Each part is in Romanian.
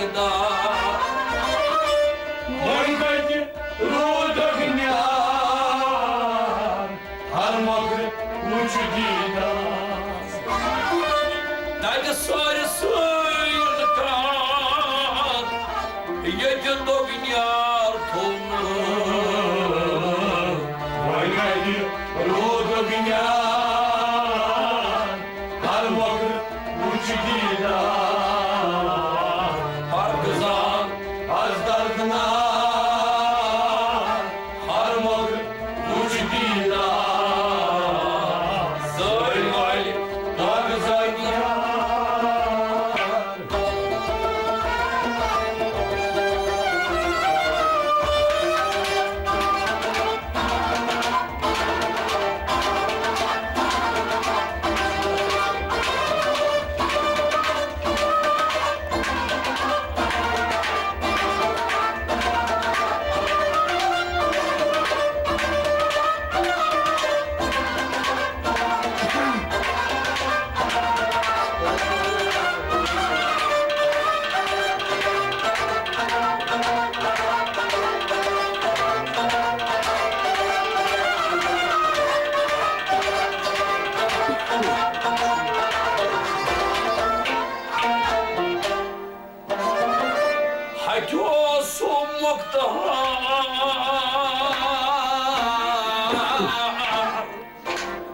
діда. Ой, дайте рудогня, гармоки лучше діда. Дайте сорі синка, їдь до гняртуна. Ой, дайте рудогня, гармоки лучше діда. Партизан, Аздардна, гармоки лучше діда. займай, Так задня. Хатьо сумоктар,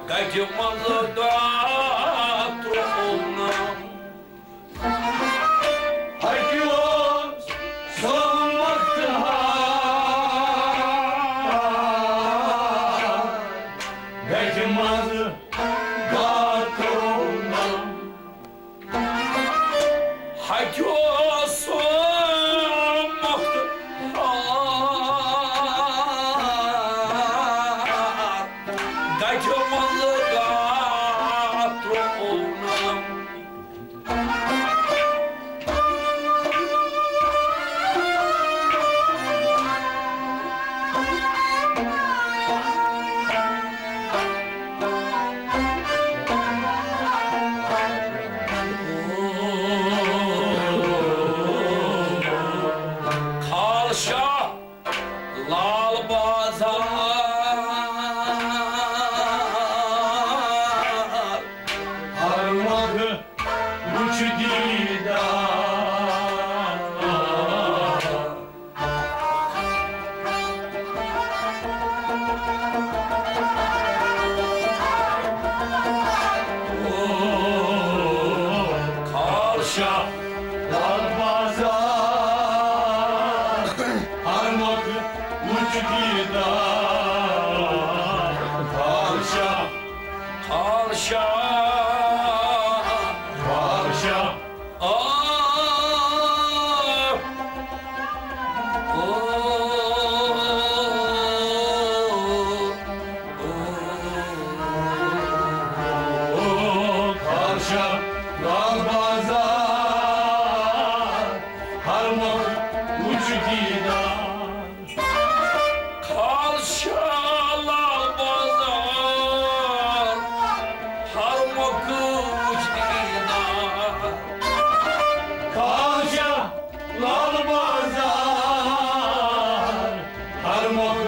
дайте молода трубна. Haydios savunmakta, Bekmazı gatona. Хатьо сумоктар, дайте молода трубна. Kalşa lal bazar, Harmadı uçu dida. kalşa Lal bazar, harmadı uçu dida. Kavşa, kalşa. kavşa. Ah, Kavşa, lal bazar, harmak uçu didar. kalşa lal bazar, harmak uçdida. Kavşa, lal bazar, harmak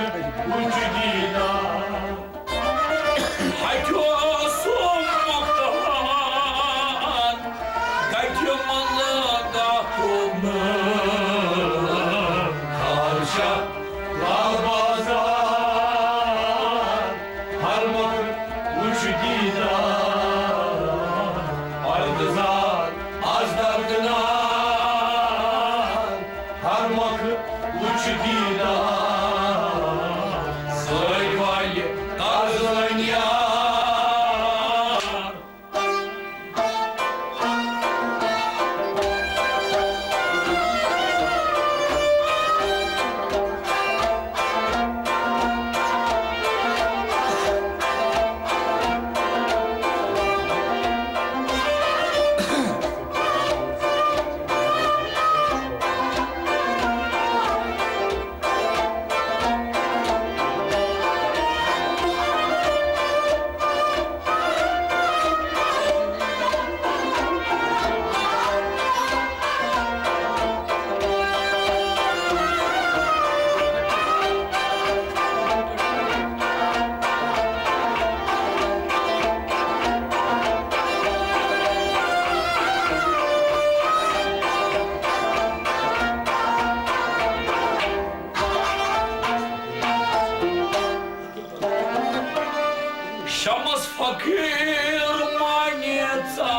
uçu didar. Хатьо сумоктар, дайте молода трубна. Kavşa, lal bazar, harmak uçu didar. Aldızar, azdardınar, harmak uçu didar. Займай, Kazlanyar. fakir manița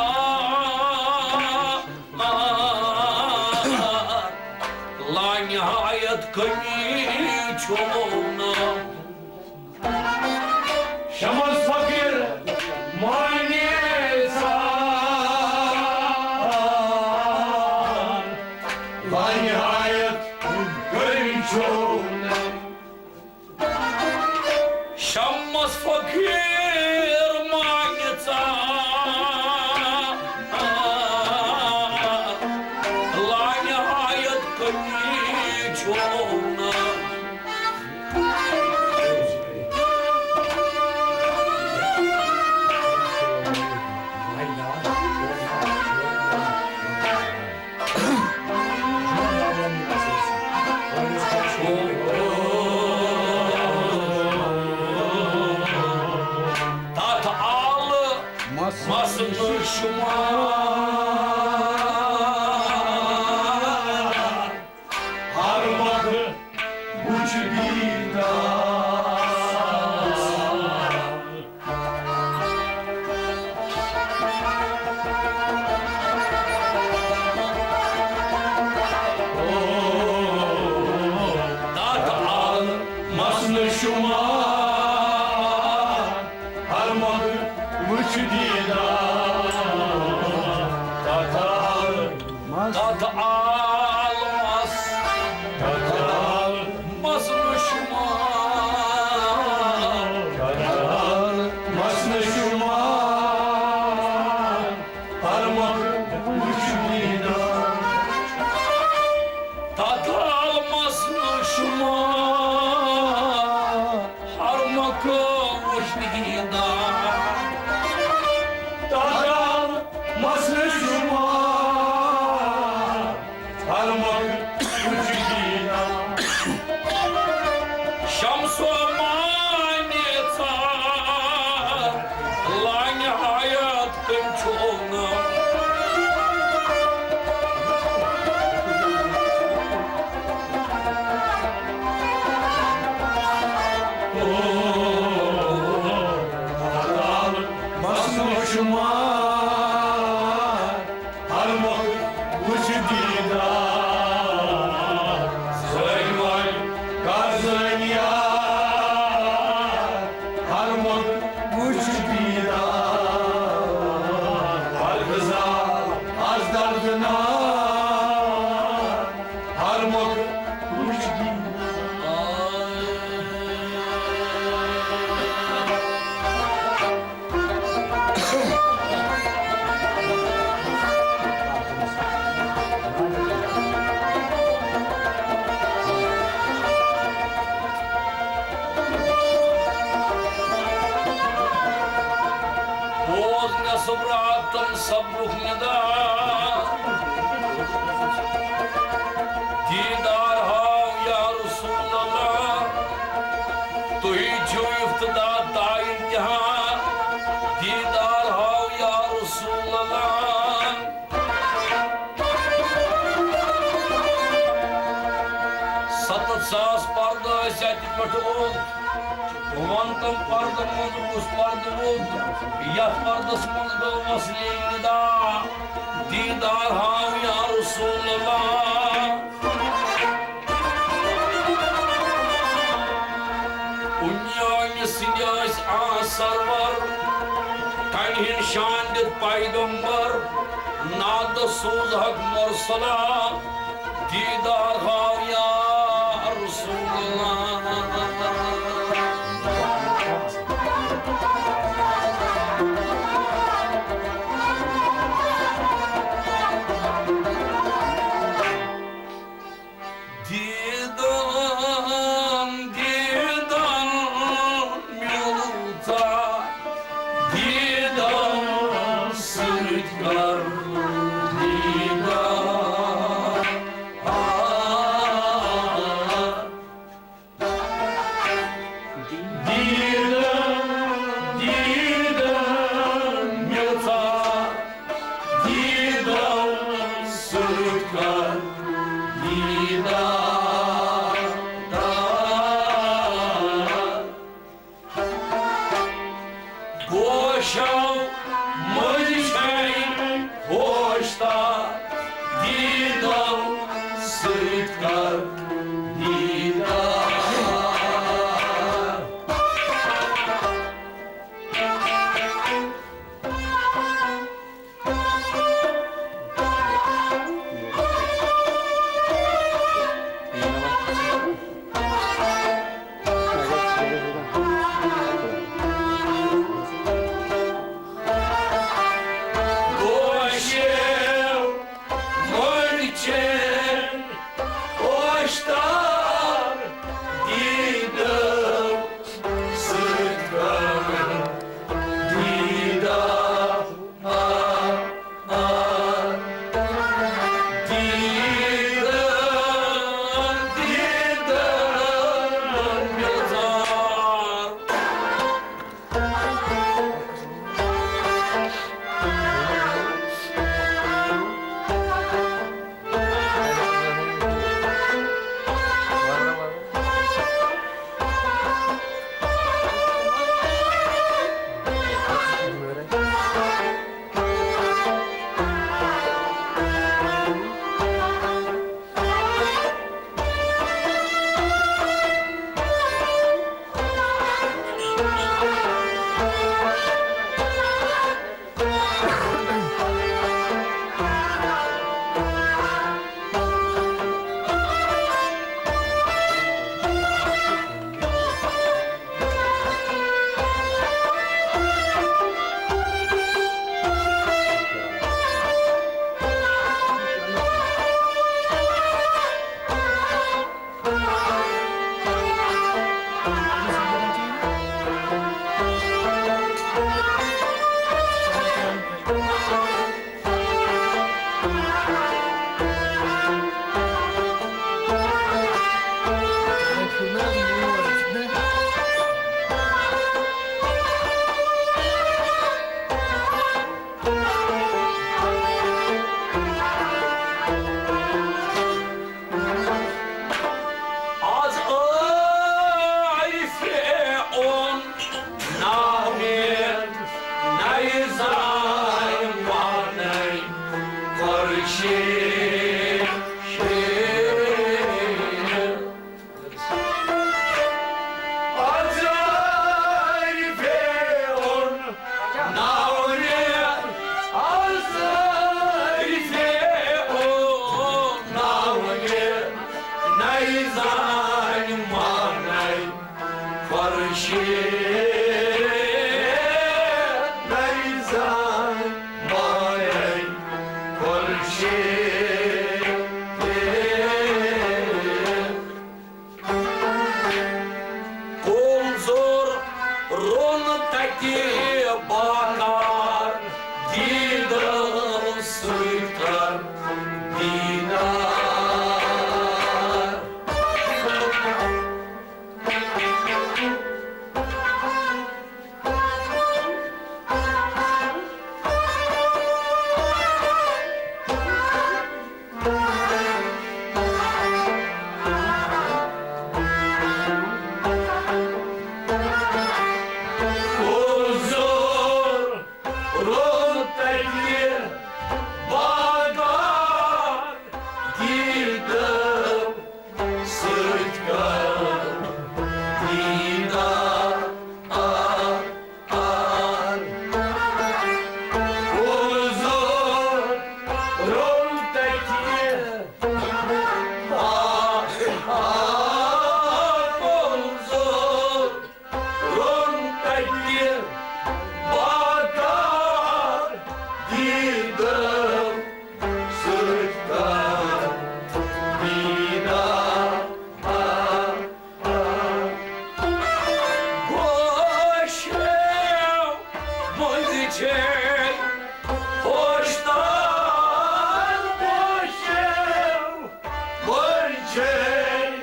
la nihayet că niciuna Şamaz fakir maniyesa la nihayet gönçone Şammas fakir manița la nihayet că niciuna Tata alı masını şuma harmadı uçu Tata alı Maslı şuma harmadı uçu Tatar Tata almaz Tatar masını şuma Maslı şuma harmadı uçu Tata almasını şuma harmakı uçdida Tatar maslı şuma harmadı uçu Şamsu maniца la nihayet kınçona Maslı şuma harmadı uçu Söylevay Gazanya harmadı uçu Balgıza azdardına harmadı uçu Поздно с братом собрух не да Дидар хав я Расулаллах То и чуев туда та имтихан Дидар хав я Расулаллах Сатат сас парда сяти патон Умантам пардам мозгус пардавуд Ят пардас моздалмас лейнида Дидар хав я Расулаллах Unyani sinyas asar var Kanhin şandir paygamber Nada suzhak mursala Didar hav ya Resulallah Didam, didam, yolta Didam, sırıtkar Didam, yolta Didam, sırıtkar Boşa Sırtkar didar. Dolaşım, mırçın, hoştan gidim, sırtkar didar. Az arife on namin neyzay maney karşı Az arife on namin az arife on namin neyzay maney karşı neyzay maney karşı kul zor ron taki bakar didar sırtkar didar. Huzur ruhtaki bakar girdim sırtkar didar. Huzur ruhtaki huzur ruhtaki bakar girdim sırtkar didar. Hoşum mızıçın hoştan hoşum mırçın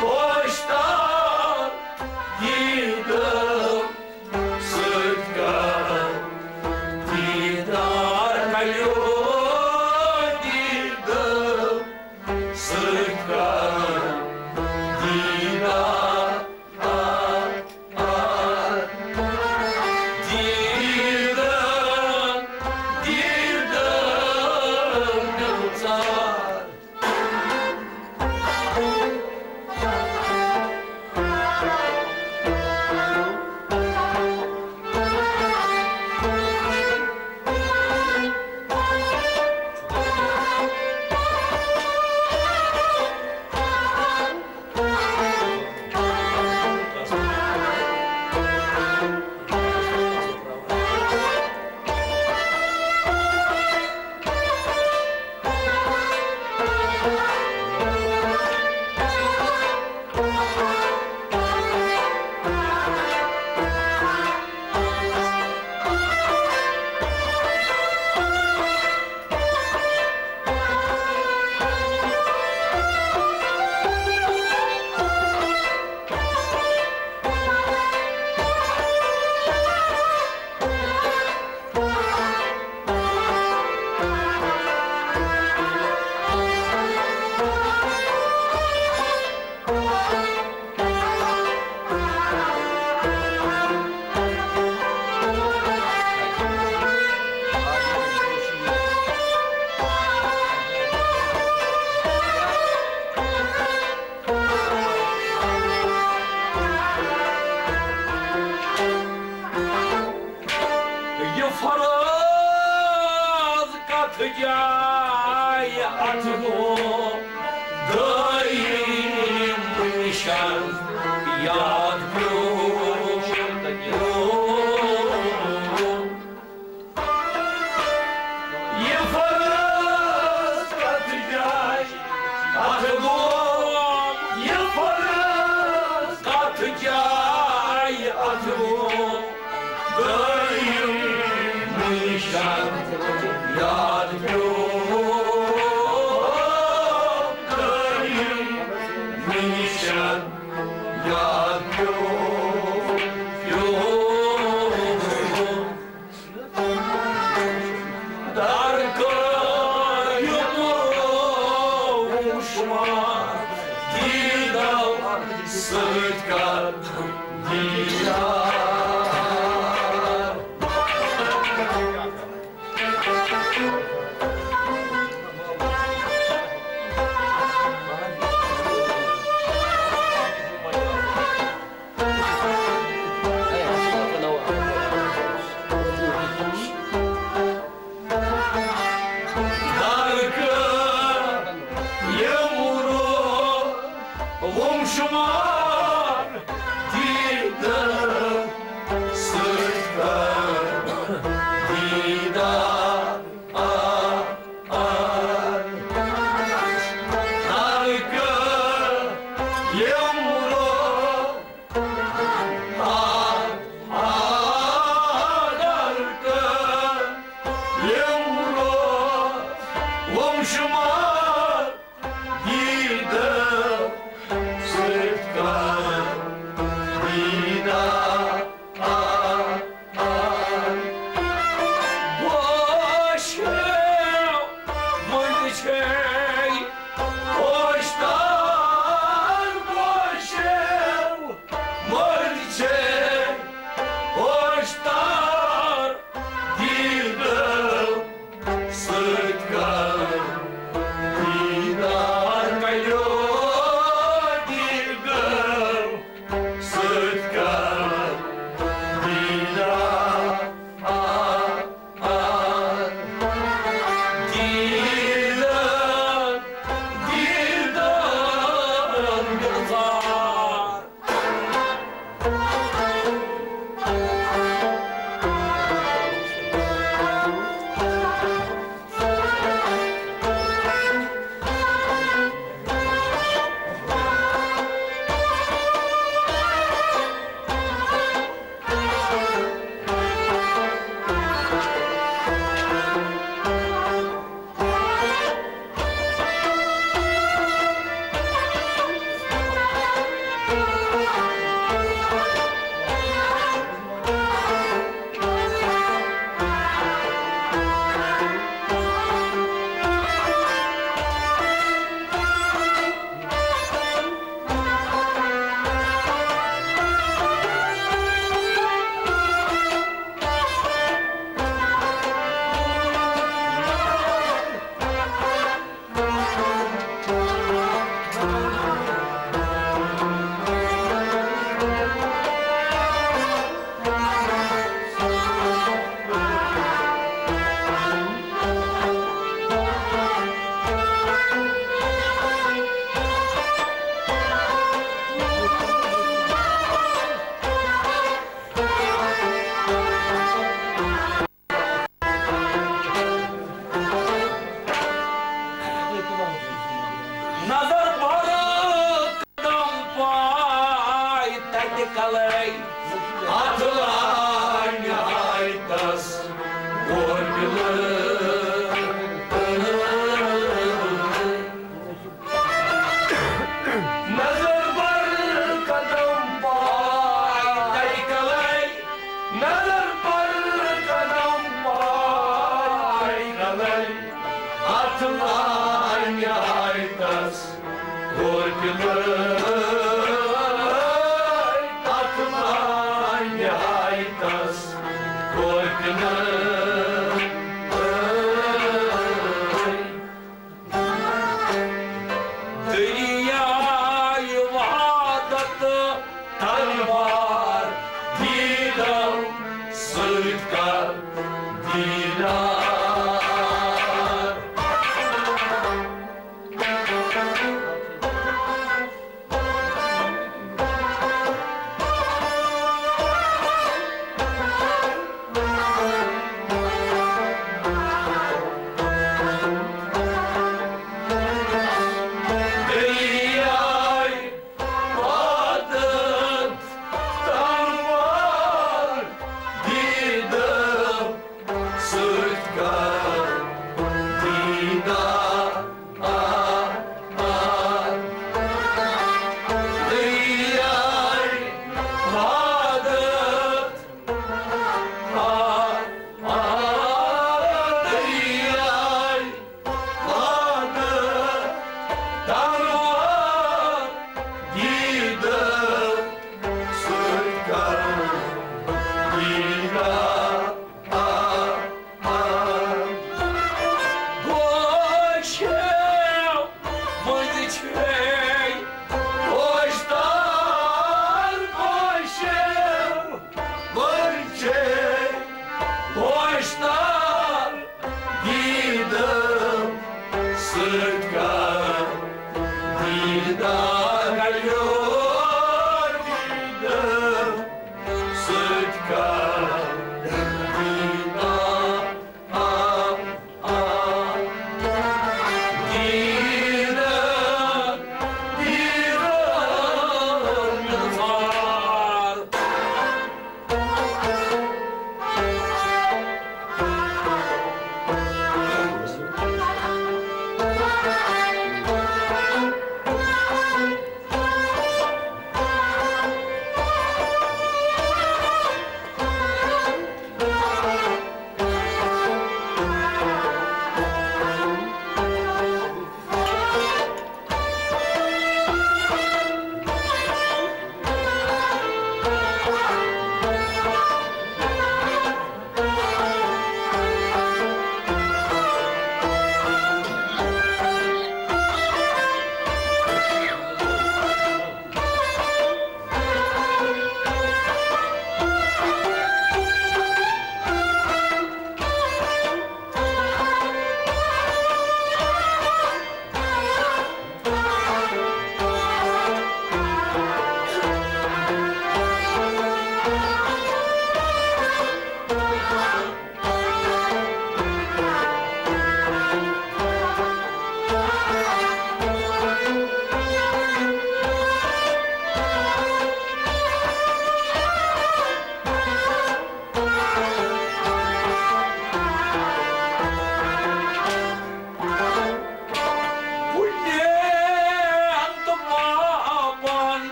hoştan girdim sırtkar didar. Kayo girdim sırtkar didar. Girdim, girdim yıllar. Yad gönderim minişen Yad Darka yumuşma Didal sıtka didar Umşumar didar sıtka didar Darka yumru Darka yumru Umşumar didar sıtka didar Boşum mıncıçey Boştan boşum mıncıçey Boştan dildim sıtka didar kayo dildim sıtka didar dilden yıllar Nazar balık dampay Tayde kalay Atılan yaytas Korkular Nazar balık dampay Tayde kalay Nazar balık dampay Atılan yaytas Korkular Atılan yaytas Korkular Dünyayı vadatı tanvar Didam sıtka didar Tanrılar gidim sırtlarım Dina Гощев, мой дичей, Boştan boşum Boşum Boştan gidim sırtlarım Dina kalıyor gidim sırtlarım Dina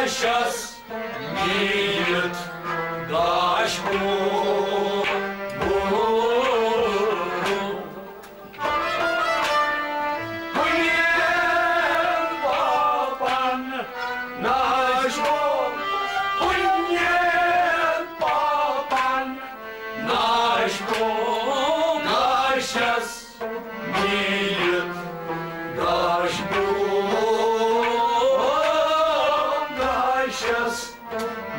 Сейчас нет, дашь Сейчас нет, дашь Сейчас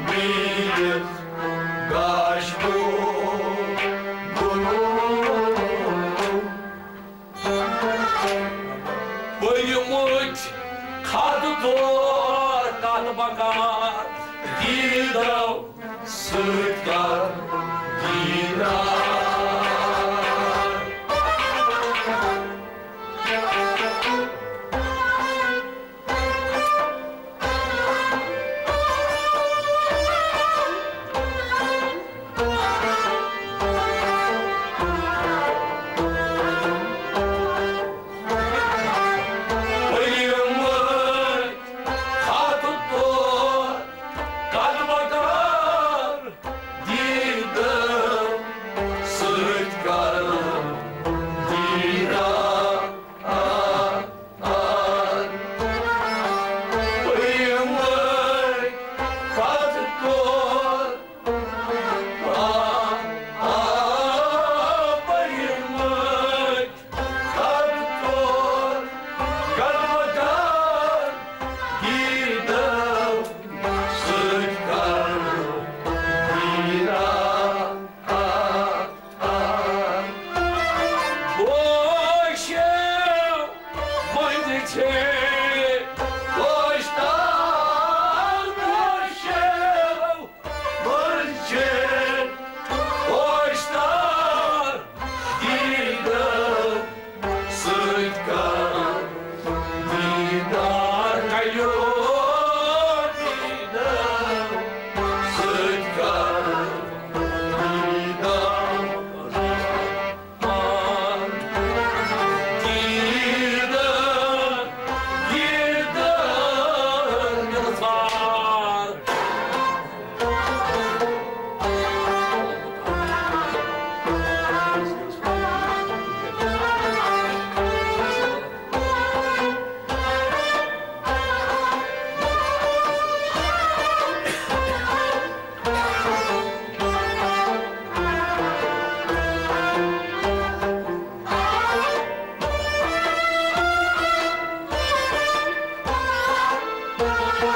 будет дождь. Поймуть кадутор кадбакар Дидал сыткар Дидал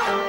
Ой,